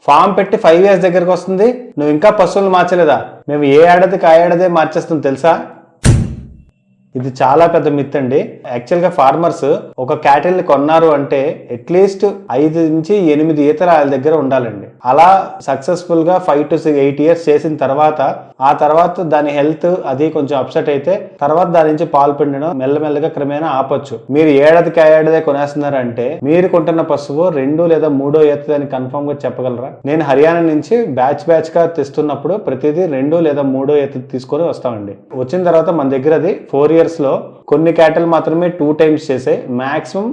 Form పెట్టి 5 years దగ్గరకు వస్తుంది, నువ్వు ఇంకా పశువులు మార్చలేదా? మేము ఏ ఏడాదికి ఆ ఏడాదే మార్చేస్తాం తెలుసా? ఇది చాలా పెద్ద మిత్ అండి. యాక్చువల్గా ఫార్మర్స్ ఒక క్యాటిల్ కొన్నారు అంటే అట్లీస్ట్ 5 నుంచి 8 ఈతలు వాళ్ళ దగ్గర ఉండాలండి. అలా సక్సెస్ఫుల్ గా 5 to 8 years చేసిన తర్వాత ఆ తర్వాత దాని హెల్త్ అది కొంచెం అప్సెట్ అయితే తర్వాత దాని నుంచి పాలు పిండడం మెల్లమెల్లగా క్రమేణా ఆపొచ్చు. మీరు ఏడాదికి ఆ ఏడాదే కొనేస్తున్నారంటే మీరు కొంటున్న పశువు 2 లేదా 3 ఈత అని కన్ఫర్మ్ గా చెప్పగలరా? నేను హర్యానా నుంచి బ్యాచ్ గా తెస్తున్నప్పుడు ప్రతిదీ 2 లేదా 3 ఈత తీసుకొని వస్తామండి. వచ్చిన తర్వాత మన దగ్గర అది 4 years లో కొన్ని క్యాటల్ మాత్రమే 2 times చేసే, మాక్సిమం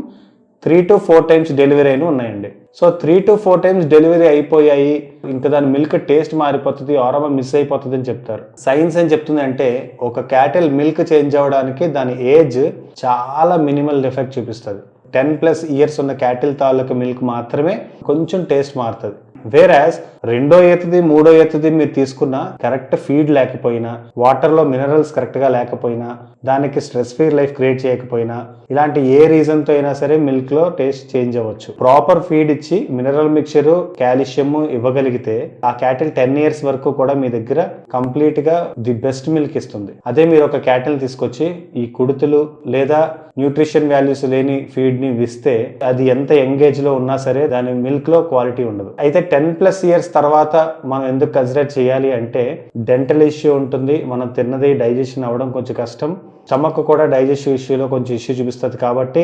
3 to 4 times డెలివరీ అయిన ఉన్నాయండి. సో 3 to 4 times డెలివరీ అయిపోయాయి, ఇంకా దాని మిల్క్ టేస్ట్ మారిపోతుంది, ఆరోమా మిస్ అయిపోతుంది అని చెప్తారు. సైన్స్ ఏం చెప్తుంది అంటే ఒక క్యాటిల్ మిల్క్ చేంజ్ అవ్వడానికి దాని ఏజ్ చాలా మినిమల్ ఎఫెక్ట్ చూపిస్తుంది. 10+ years ఉన్న క్యాటిల్ తాలూకు మిల్క్ మాత్రమే కొంచెం టేస్ట్ మారుతుంది. వేరాస్ 2వ ఈతది 3వ ఈతది మీరు తీసుకున్న కరెక్ట్ ఫీడ్ లేకపోయినా, వాటర్లో మినరల్స్ కరెక్ట్గా లేకపోయినా, దానికి స్ట్రెస్ ఫ్రీ లైఫ్ క్రియేట్ చేయకపోయినా, ఇలాంటి ఏ రీజన్తో అయినా సరే మిల్క్లో టేస్ట్ చేంజ్ అవ్వచ్చు. ప్రాపర్ ఫీడ్ ఇచ్చి మినరల్ మిక్చరు, కాల్షియం ఇవ్వగలిగితే ఆ క్యాటిల్ 10 years వరకు కూడా మీ దగ్గర కంప్లీట్గా ది బెస్ట్ మిల్క్ ఇస్తుంది. అదే మీరు ఒక క్యాటిల్ తీసుకొచ్చి ఈ కుడుతులు లేదా న్యూట్రిషన్ వాల్యూస్ లేని ఫీడ్ని ఇస్తే అది ఎంత యంగేజ్ లో ఉన్నా సరే దాని మిల్క్ లో క్వాలిటీ ఉండదు. అయితే 10+ years తర్వాత మనం ఎందుకు కన్సిడర్ చేయాలి అంటే డెంటల్ ఇష్యూ ఉంటుంది, మనం తిన్నది డైజెషన్ అవ్వడం కొంచెం కష్టం, స్టమక్ కూడా డైజెస్టివ్ ఇష్యూలో కొంచెం ఇష్యూ చూపిస్తుంది. కాబట్టి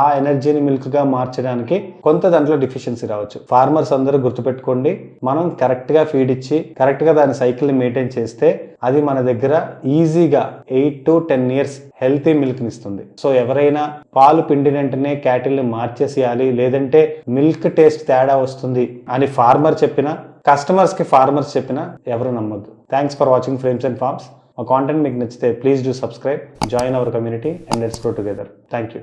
ఆ ఎనర్జీని మిల్క్ గా మార్చడానికి కొంత దాంట్లో డెఫిషియన్సీ రావచ్చు. ఫార్మర్స్ అందరూ గుర్తుపెట్టుకోండి, మనం కరెక్ట్ గా ఫీడ్ ఇచ్చి కరెక్ట్ గా దాని సైకిల్ ని మెయింటైన్ చేస్తే అది మన దగ్గర ఈజీగా 8 to 10 years హెల్తీ మిల్క్ ఇస్తుంది. సో ఎవరైనా పాలు పిండిన వెంటనే క్యాటిల్ ని మార్చేసేయాలి, లేదంటే మిల్క్ టేస్ట్ తేడా వస్తుంది అని ఫార్మర్ చెప్పినా, కస్టమర్స్ కి ఫార్మర్స్ చెప్పినా ఎవరు నమ్మొద్దు. Thanks for watching frames and farms. మా కాంటెంట్ మీకు నచ్చితే please do subscribe, join our community and let's grow together. Thank you.